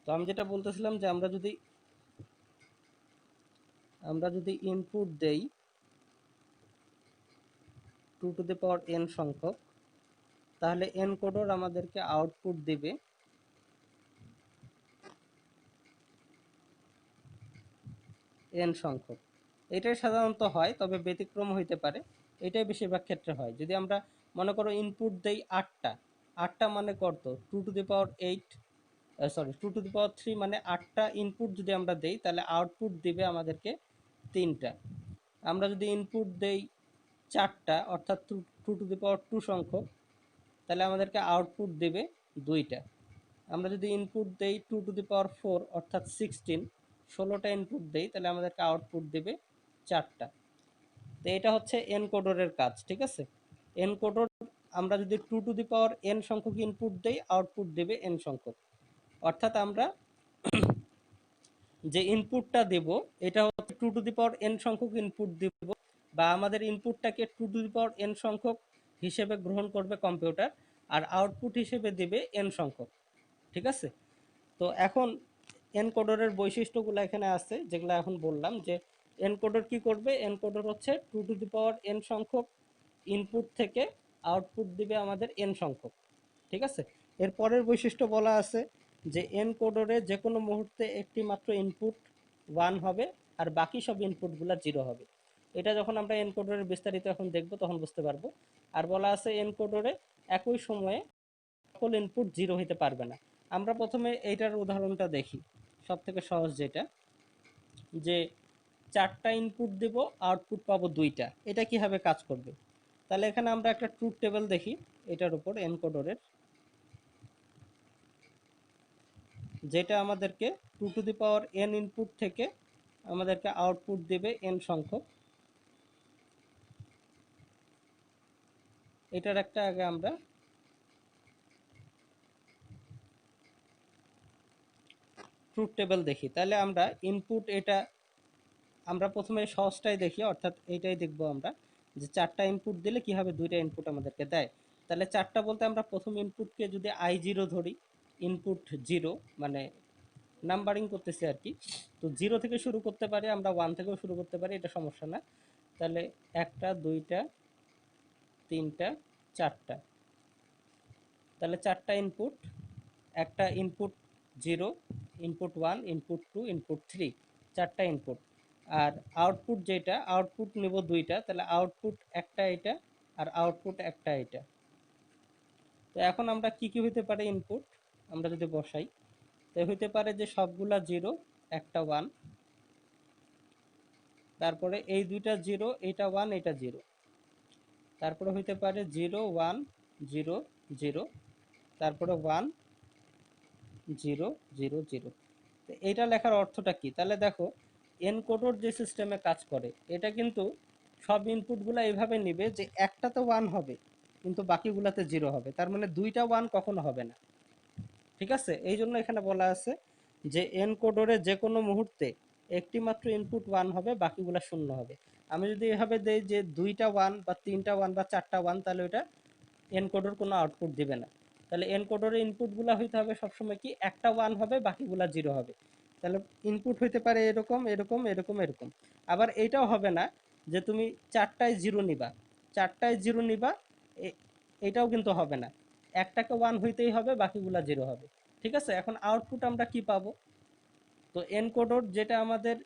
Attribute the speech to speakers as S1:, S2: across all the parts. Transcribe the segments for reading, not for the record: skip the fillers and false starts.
S1: তো আমি যেটা বলতেছিলাম যে আমরা যদি ইনপুট দেই 2n সংখ্যক, তাহলে এনকোডর আমাদেরকে আউটপুট দিবে n সংখ্যক। এটাই সাধারণত হয়, তবে ব্যতিক্রম হইতে পারে। এটাই বেশিরভাগ ক্ষেত্রে হয়। যদি আমরা মনে করো ইনপুট দেই 8টা, 8টা মানে কত, 2^8, সরি 2^3 মানে 8টা ইনপুট যদি আমরা দেই তাহলে আউটপুট দিবে আমাদেরকে 3টা। আমরা যদি ইনপুট দেই 4টা অর্থাৎ 2^2 সংখ্যক, তাহলে আমাদেরকে আউটপুট দেবে 2টা। আমরা যদি ইনপুট দেই 2^4 অর্থাৎ 16টা ইনপুট দেই তাহলে আমাদেরকে আউটপুট দেবে 4টা। তো এটা হচ্ছে এনকোডরের কাজ, ঠিক আছে। এনকোডর আমরা যদি 2n সংখ্যক ইনপুট দেই আউটপুট দেবে n সংখ্যক। অর্থাৎ আমরা যে ইনপুটটা দেব এটা হচ্ছে 2n সংখ্যক ইনপুট দিব, বা আমাদের ইনপুটটাকে 2n সংখ্যক হিসেবে গ্রহণ করবে কম্পিউটার, আর আউটপুট হিসেবে দেবে n সংখ্যক, ঠিক আছে। তো এখন এনকোডরের বৈশিষ্ট্যগুলো এখানে আছে, যেগুলো এখন বললাম। যে এনকোডর কি করবে, এনকোডর হচ্ছে 2n সংখ্যক ইনপুট থেকে আউটপুট দিবে আমাদের n সংখ্যক, ঠিক আছে। এর পরের বৈশিষ্ট্য বলা আছে যে এনকোডরে যে কোনো মুহূর্তে একটি মাত্র ইনপুট 1 হবে আর বাকি সব ইনপুটগুলো 0 হবে। এটা যখন আমরা এনকোডরের বিস্তারিত এখন দেখব তখন বুঝতে পারবো। আর বলা আছে এনকোডরে একই সময়ে সকল ইনপুট 0 হতে পারবে না। আমরা প্রথমে এইটার উদাহরণটা দেখি, সব থেকে সহজ যেটা, যে 4টা ইনপুট দেব আউটপুট পাবো 2টা, এটা কিভাবে কাজ করবে। তাহলে এখানে আমরা একটা ট্রুথ টেবিল দেখি এটার উপর এনকোডরের, যেটা আমাদেরকে 2n ইনপুট থেকে আমাদেরকে আউটপুট দেবে n সংখ্যক। এটার একটা আগে আমরা ট্রুথ টেবিল দেখি। তাহলে আমরা ইনপুট, এটা আমরা প্রথমে সহজটাই দেখি, অর্থাৎ এইটাই দেখব আমরা, যে 4টা ইনপুট দিলে কি হবে, 2টা ইনপুট আমাদেরকে দেয়। তাহলে 4টা বলতে আমরা প্রথম ইনপুটকে যদি i0 ধরি, ইনপুট 0 মানে নাম্বারিং করতেছি আর কি। তো 0 থেকে শুরু করতে পারি, আমরা 1 থেকেও শুরু করতে পারি, এটা সমস্যা না। তাহলে 1টা 2টা 3টা 4টা, তাহলে 4টা ইনপুট, একটা ইনপুট 0, ইনপুট 1, ইনপুট 2, ইনপুট 3, 4টা ইনপুট। আর আউটপুট যেটা, আউটপুট নেব 2টা, তাহলে আউটপুট একটা এটা আর আউটপুট একটা এটা। তো এখন আমরা কি কি হইতে পারে ইনপুট আমরা যদি বসাই, তো হইতে পারে যে সবগুলা 0, একটা 1, তারপরে এই দুইটা 0, এটা 1, এটা 0, তারপরে হইতে পারে 0 1 0 0, তারপরে 1 0 0 0। তো এইটা লেখার অর্থটা কি, তাহলে দেখো এনকোডর যে সিস্টেমে কাজ করে এটা কিন্তু সব ইনপুটগুলো এইভাবে নিবে যে একটাতে 1 হবে কিন্তু বাকিগুলাতে 0 হবে, তার মানে 2টা 1 কখনো হবে না, ঠিক আছে। এই জন্য এখানে বলা আছে যে এনকোডরে যে কোনো মুহূর্তে একটি মাত্র ইনপুট 1 হবে, বাকিগুলা 0 হবে। আমি যদি এভাবে দেই যে 2টা 1 বা 3টা 1 বা 4টা 1, তাহলে ওটা এনকোডর কোনো আউটপুট দিবে না। তাহলে এনকোডরের ইনপুটগুলো হইতে হবে সবসময় কি, একটা 1 হবে বাকিগুলা 0 হবে। তাহলে ইনপুট হইতে পারে এরকম এরকম এরকম এরকম। আবার এইটাও হবে না যে তুমি 4টায় 0 নিবা, 4টায় 0 নিবা, এটাও কিন্তু হবে না। একটাকে 1 হইতেই হবে, বাকিগুলা 0 হবে, ঠিক আছে। এখন আউটপুট আমরা কি পাবো, তো এনকোডর যেটা আমাদের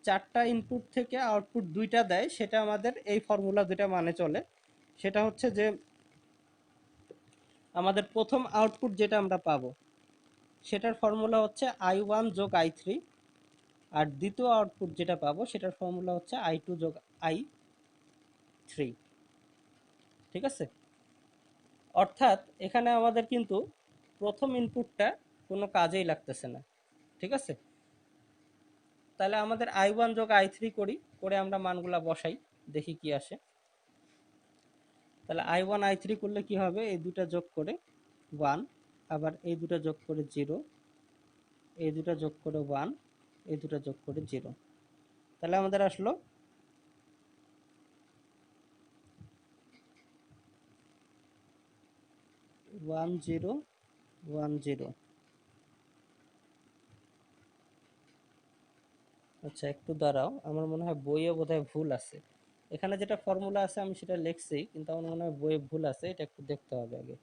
S1: 4টা ইনপুট থেকে আউটপুট 2টা দেয়, সেটা আমাদের এই ফর্মুলা দুটা মানে চলে। সেটা হচ্ছে যে আমাদের প্রথম আউটপুট যেটা আমরা পাবো সেটার ফর্মুলা হচ্ছে i1 যোগ i3, আর দ্বিতীয় আউটপুট যেটা পাবো সেটার ফর্মুলা হচ্ছে i2 যোগ i3, ঠিক আছে। অর্থাৎ এখানে আমাদের কিন্তু প্রথম ইনপুটটা কোনো কাজেই লাগতেছে না, ঠিক আছে। তাহলে আমাদের i1 যোগ i3 করে আমরা মানগুলা বসাই, দেখি কি আসে। তাহলে i1 i3 করলে কি হবে, এই দুটা যোগ করে 1, আবার এই দুটা যোগ করে 0, এই দুটা যোগ করে 1, এই দুটা যোগ করে 0। তাহলে আমাদের আসলো 1 0 1 0, আচ্ছা একটু দাঁড়াও, আমার মনে হয় বইয়ে বোধহয় ভুল আছে। এখানে যেটা ফর্মুলা আছে আমি সেটা লিখছি, কিন্তু আমার মনে হয় বইয়ে ভুল আছে, এটা একটু দেখতে হবে আগে।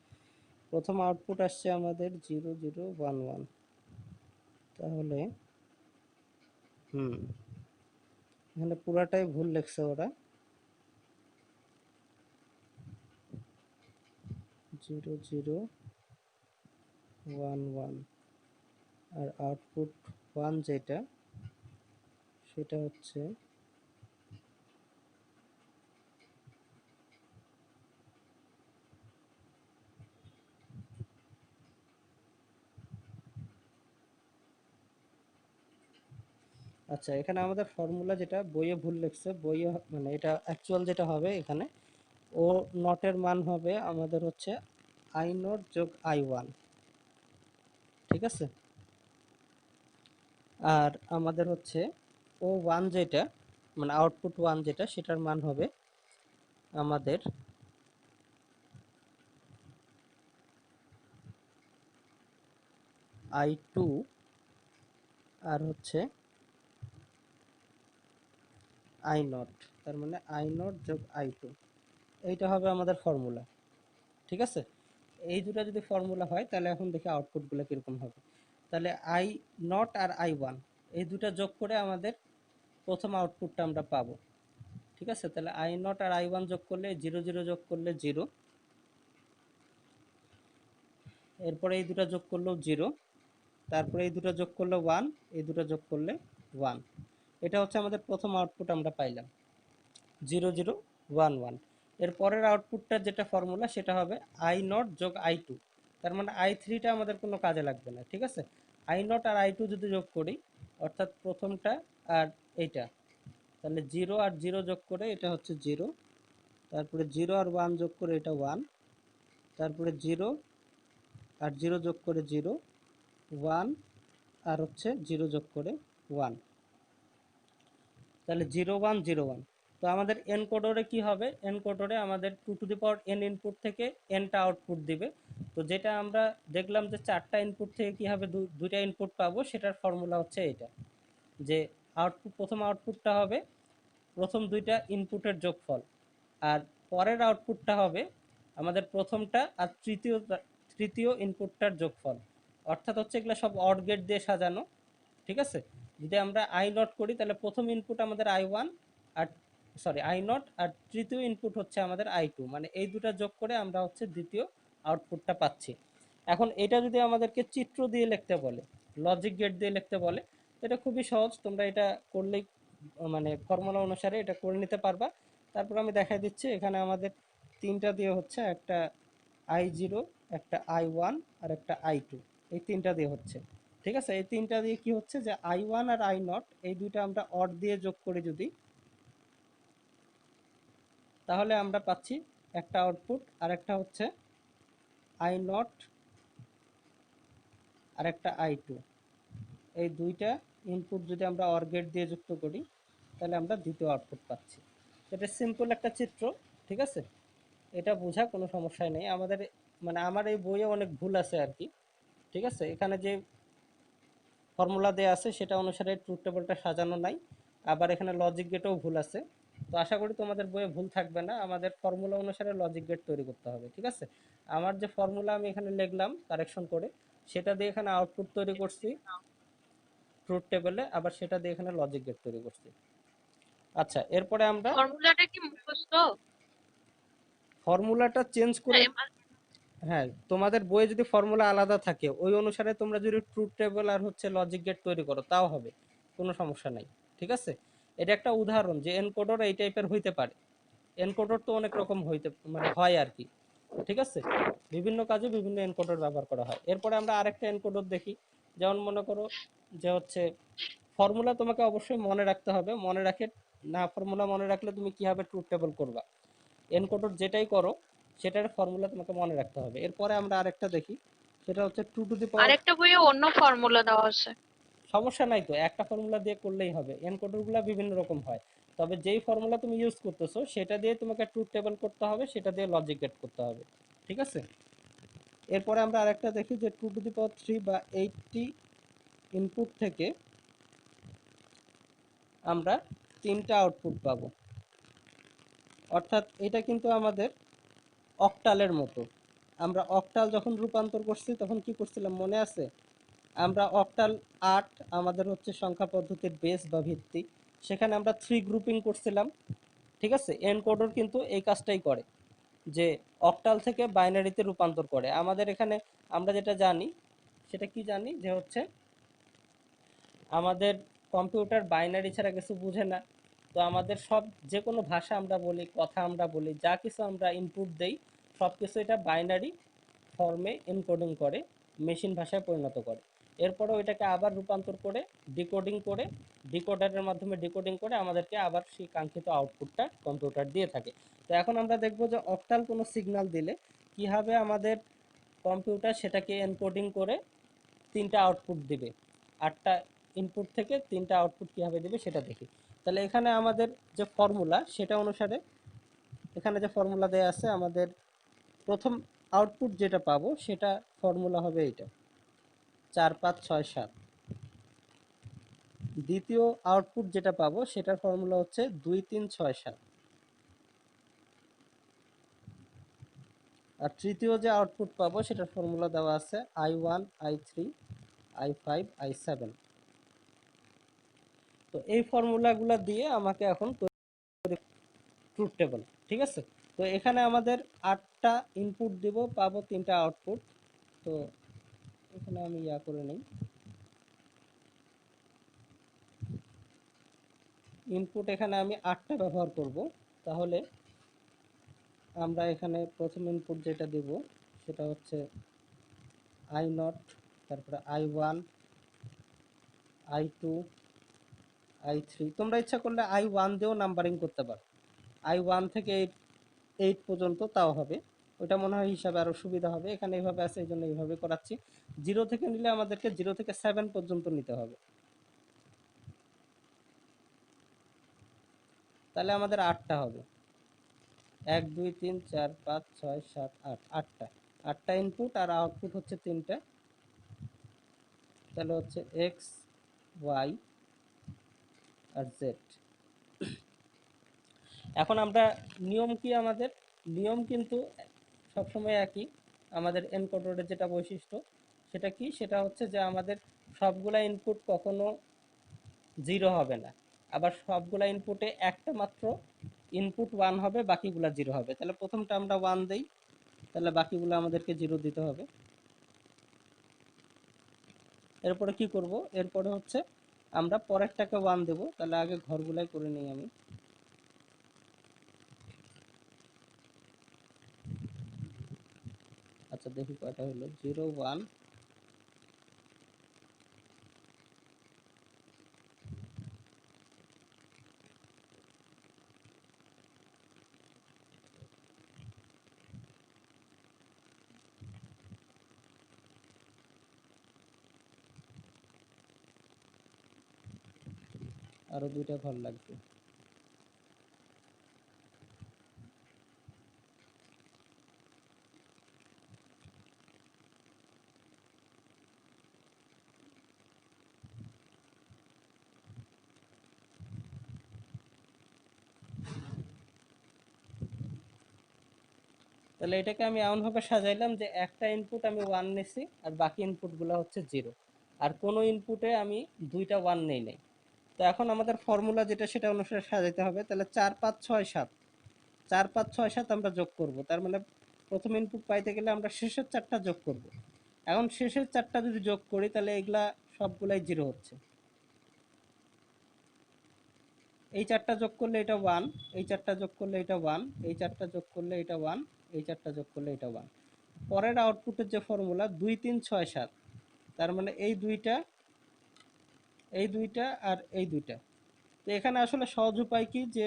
S1: প্রথম আউটপুট আসছে আমাদের 0011, তাহলে এখানে পুরাটাই ভুল লিখছে ওরা। 0011, আর আউটপুট 1 যেটা, সেটা হচ্ছে আচ্ছা এখানে আমাদের ফর্মুলা যেটা বইয়ে ভুল লিখছে, বইয়ে মানে এটা অ্যাকচুয়াল যেটা হবে এখানে, ও নটের মান হবে আমাদের হচ্ছে আই নট যোগ I1, ঠিক আছে। আর আমাদের হচ্ছে ও ওয়ান যেটা, মানে আউটপুট 1 যেটা, সেটার মান হবে আমাদের I2, আর হচ্ছে আই নট, তার মানে আই নট যোগ I2, এইটা হবে আমাদের ফর্মুলা, ঠিক আছে। এই দুটো যদি ফর্মুলা হয় তাহলে এখন দেখি আউটপুটগুলো কীরকম হবে। তাহলে আই নট আর I1 এই দুটো যোগ করে আমাদের প্রথম আউটপুটটা আমরা পাবো, ঠিক আছে। তাহলে আই নট আর I1 যোগ করলে 00 যোগ করলে 0, এরপরে এই দুটো যোগ করলেও 0, তারপরে এই দুটো যোগ করলে 1, এই দুটো যোগ করলে 1। এটা হচ্ছে আমাদের প্রথম আউটপুট আমরা পাইলাম 0011। এর পরের আউটপুটটা যেটা ফর্মুলা সেটা হবে আই নট যোগ I2, তার মানে I3টা আমাদের কোনো কাজে লাগবে না, ঠিক আছে। আই নট আর I2 যদি যোগ করি, অর্থাৎ প্রথমটা আর এইটা, তাহলে 0 আর 0 যোগ করে এটা হচ্ছে 0, তারপরে 0 আর 1 যোগ করে এটা 1, তারপরে 0 আর 0 যোগ করে 0, 1 আর হচ্ছে 0 যোগ করে 1, তাহলে 0101। তো আমাদের এনকোডরে কি হবে, এনকোডরে আমাদের 2n ইনপুট থেকে nটা আউটপুট দিবে। তো যেটা আমরা দেখলাম যে 4টা ইনপুট থেকে কি হবে, দুইটা ইনপুট পাবো, সেটার ফর্মুলা হচ্ছে এটা, যে আউটপুট, প্রথম আউটপুটটা হবে প্রথম দুইটা ইনপুটের যোগফল, আর পরের আউটপুটটা হবে আমাদের প্রথমটা আর তৃতীয় ইনপুটটার যোগফল। অর্থাৎ হচ্ছে এগুলো সব অড গেট দিয়ে সাজানো, ঠিক আছে। যদি আমরা আই নট করি তাহলে প্রথম ইনপুট আমাদের I1, আর আই নট, আর তৃতীয় ইনপুট হচ্ছে আমাদের I2, মানে এই দুটো যোগ করে আমরা হচ্ছে দ্বিতীয় আউটপুটটা পাচ্ছি। এখন এটা যদি আমাদেরকে চিত্র দিয়ে লিখতে বলে, লজিক গেট দিয়ে লিখতে বলে, এটা খুবই সহজ, তোমরা এটা করলেই মানে ফর্মুলা অনুসারে এটা করে নিতে পারবা। তারপর আমি দেখাই দিচ্ছি, এখানে আমাদের তিনটা দিয়ে হচ্ছে, একটা I0, একটা I1, আর একটা I2, এই তিনটা দিয়ে হচ্ছে, ঠিক আছে। এই তিনটা দিয়ে কি হচ্ছে যে I1 আর I নট এই দুইটা আমরা অড দিয়ে যোগ করি যদি, তাহলে আমরা পাচ্ছি একটা আউটপুট, আর একটা হচ্ছে I নট আর একটা I2, এই দুইটা ইনপুট যদি আমরা অর গেট দিয়ে যুক্ত করি তাহলে আমরা দ্বিতীয় আউটপুট পাচ্ছি। এটা সিম্পল একটা চিত্র, ঠিক আছে। এটা বোঝা কোনো সমস্যা নেই আমাদের, মানে আমার এই বইয়ে অনেক ভুল আছে আর কি, ঠিক আছে। এখানে যে ফর্মুলা দেওয়া আছে সেটা অনুসারে ট্রুথ টেবলটা সাজানো নাই, আবার এখানে লজিক গেটও ভুল আছে। তো আশা করি তোমাদের বইয়ে ভুল থাকবে না, আমাদের ফর্মুলা অনুসারে লজিক গেট তৈরি করতে হবে, ঠিক আছে। আমার যে ফর্মুলা আমি এখানে লিখলাম কারেকশন করে, সেটা দিয়ে এখানে আউটপুট তৈরি করছি ট্রুথ টেবলে, আবার সেটা দিয়ে এখানে লজিক গেট তৈরি করছি। আচ্ছা এরপরে আমরা
S2: ফর্মুলাটা কি মুখস্থ?
S1: ফর্মুলাটা চেঞ্জ করে, হ্যাঁ তোমাদের বইয়ে যদি ফর্মুলা আলাদা থাকে ওই অনুসারে তোমরা যদি ট্রুথ টেবল আর হচ্ছে লজিক গেট তৈরি করো তাও হবে, কোনো সমস্যা নাই, ঠিক আছে। এটা একটা উদাহরণ যে এনকোডর এই টাইপের হইতে পারে, এনকোডর তো অনেক রকম হইতে মানে হয় আর কি, ঠিক আছে। বিভিন্ন কাজে বিভিন্ন এনকোডর ব্যবহার করা হয়। এরপরে আমরা আরেকটা এনকোডর দেখি, যেমন মনে করো যে হচ্ছে ফর্মুলা তোমাকে অবশ্যই মনে রাখতে হবে, মনে রাখে না, ফর্মুলা মনে রাখলে তুমি কিভাবে ট্রুথ টেবল করবা, এনকোডর যেটাই করো সেটার ফর্মুলা তোমাকে মনে রাখতে হবে। এরপরে আমরা আরেকটা দেখি, সেটা হচ্ছে 2 টু দি পাওয়ার,
S2: আরেকটা বইয়ে অন্য ফর্মুলা দেওয়া আছে।
S1: সমস্যা নাই তো, একটা ফর্মুলা দিয়ে করলেই হবে, এনকোডরগুলো বিভিন্ন রকম হয়, তবে যেই ফর্মুলা তুমি ইউজ করতেছো সেটা দিয়ে তোমাকে ট্রুথ টেবল করতে হবে, সেটা দিয়ে লজিক গেট করতে হবে, ঠিক আছে। এরপরে আমরা আরেকটা দেখি যে 2 টু দি পাওয়ার 3 বা 80 ইনপুট থেকে আমরা 3টা আউটপুট পাবো। অর্থাৎ এটা কিন্তু আমাদের অক্টালের মতো। আমরা অক্টাল যখন রূপান্তর করছি তখন কি করছিলাম মনে আছে? আমরা অক্টাল 8 আমাদের হচ্ছে সংখ্যা পদ্ধতির বেস বা ভিত্তি, সেখানে আমরা 3 গ্রুপিং করছিলাম। ঠিক আছে, এনকোডর কিন্তু এই কাজটাই করে, যে অক্টাল থেকে বাইনারিতে রূপান্তর করে। আমাদের এখানে আমরা যেটা জানি সেটা কি জানি, যে হচ্ছে আমাদের কম্পিউটার বাইনারি ছাড়া কিছু বুঝে না। তো আমাদের সব যে কোনো ভাষা আমরা বলি, কথা আমরা বলি, যা কিছু আমরা ইনপুট দেই, সব কিছু এটা বাইনারি ফর্মে এনকোডিং করে মেশিন ভাষায় পরিণত করে। এরপরেও এটাকে আবার রূপান্তর করে ডিকোডিং করে ডিকোডারের মাধ্যমে ডিকোডিং করে আমাদেরকে আবার সেই কাঙ্ক্ষিত আউটপুটটা কম্পিউটার দিয়ে থাকে। তো এখন আমরা দেখব যে অক্টাল কোনো সিগন্যাল দিলে কীভাবে আমাদের কম্পিউটার সেটাকে এনকোডিং করে 3টা আউটপুট দিবে। 8টা ইনপুট থেকে 3টা আউটপুট কীভাবে দিবে সেটা দেখি। তাহলে এখানে আমাদের যে ফর্মুলা সেটা অনুসারে এখানে যে ফর্মুলা দেওয়া আছে, আমাদের প্রথম আউটপুট যেটা পাবো সেটা ফর্মুলা হবে এইটা 4 5 6 7। দ্বিতীয় আউটপুট যেটা পাবো সেটার ফর্মুলা হচ্ছে 2 3 6 7। আর তৃতীয় যে আউটপুট পাবো সেটার ফর্মুলা দেওয়া আছে I1 I3 I5 I7। তো এই ফর্মুলাগুলো দিয়ে আমাকে এখন ট্রুথ টেবল। ঠিক আছে, তো এখানে আমাদের 8টা ইনপুট দিব, পাবো 3টা আউটপুট। তো এখানে আমি করে নেই, ইনপুট এখানে আমি 8টা ব্যবহার করব। তাহলে আমরা এখানে প্রথম ইনপুট যেটা দেব সেটা হচ্ছে I0, তারপরে I1 I2 I3। তোমরা ইচ্ছা করলে I1 দিয়েও নাম্বারিং করতে পারো, I1 থেকে 8 পর্যন্ত, তাও হবে। ওটা মনে হয় হিসাবে আরও সুবিধা হবে। এখানে এইভাবে আছে, এই জন্য এইভাবে করাচ্ছি। 0 থেকে নিলে আমাদেরকে 0 থেকে 7 পর্যন্ত নিতে হবে। তাহলে আমাদের 8টা হবে, 1 2 3 4 5 6 7 8, 8টা। 8টা ইনপুট আর আউটপুট হচ্ছে 3টা। তাহলে হচ্ছে এক্স, ওয়াই আর জেড। এখন আমরা নিয়ম কি, আমাদের নিয়ম কিন্তু সবসময় একই। আমাদের এনকোডারের যেটা বৈশিষ্ট্য সেটা কি, সেটা হচ্ছে যে আমাদের সবগুলা ইনপুট কখনো 0 হবে না, আবার সবগুলা ইনপুটে একটা মাত্র ইনপুট 1 হবে, বাকিগুলা 0 হবে। তাহলে প্রথমটা আমরা 1 দেই, তাহলে বাকিগুলো আমাদেরকে 0 দিতে হবে। এরপরে কি করব, এরপরে হচ্ছে আমরা পরেরটাকে 1 দেব। তাহলে আগে ঘরগুলাই করে নিই আমি। আচ্ছা দেখি কয়টা হলো, 0 1। আরো 2টা ঘর লাগবে। তাহলে এটাকে আমি এমনভাবে সাজাইলাম যে একটা ইনপুট আমি 1 নিছি আর বাকি ইনপুটগুলো হচ্ছে 0, আর কোনো ইনপুটে আমি 2টা 1 নেই নাই। তো এখন আমাদের ফর্মুলা যেটা সেটা অনুসারে সাজাইতে হবে। তাহলে 4 5 6 7, 4 5 6 7 আমরা যোগ করব। তার মানে প্রথম ইনপুট পাইতে গেলে আমরা শেষের 4টা যোগ করব। এখন শেষের 4টা যদি যোগ করি তাহলে এগুলা সবগুলাই 0 হচ্ছে। এই 4টা যোগ করলে এটা 1, এই 4টা যোগ করলে এটা 1, এই 4টা যোগ করলে এটা 1, এই 4টা যোগ করলে এটা 1। পরের আউটপুটের যে ফর্মুলা 2 3 6 7, তার মানে এই দুইটা, এই দুইটা আর এই দুইটা। তো এখানে আসলে সহজ উপায় কি, যে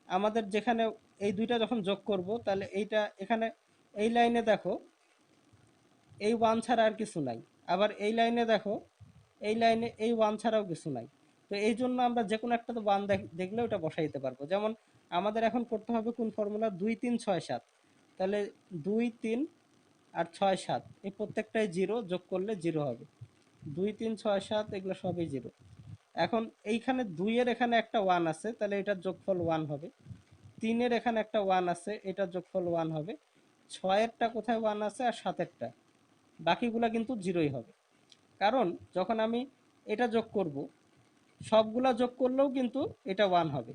S1: আমাদের যেখানে এই দুইটা যখন যোগ করব তাহলে এইটা এখানে এই লাইনে দেখো এই 1 ছাড়া আর কিছু নাই, আবার এই লাইনে দেখো এই লাইনে এই 1 ছাড়াও কিছু নাই। তো এই জন্য আমরা যে কোনো একটা তো 1 দেখলে ওটা বসাই দিতে পারবো। যেমন আমাদের এখন করতে হবে কোন ফর্মুলা, 2 3 6 7। তাহলে 2 3 আর 6 7 এই প্রত্যেকটাই 0, যোগ করলে 0 হবে। 2 3 6 7 এগুলো সবই 0। এখন এইখানে 2-এর এখানে একটা 1 আছে, তাহলে এটার যোগফল 1 হবে। 3-এর এখানে একটা 1 আছে, এটার যোগফল 1 হবে। 6-এরটা কোথায় 1 আছে আর 7-এরটা, বাকিগুলা কিন্তু 0ই হবে। কারণ যখন আমি এটা যোগ করব, সবগুলা যোগ করলেও কিন্তু এটা 1 হবে।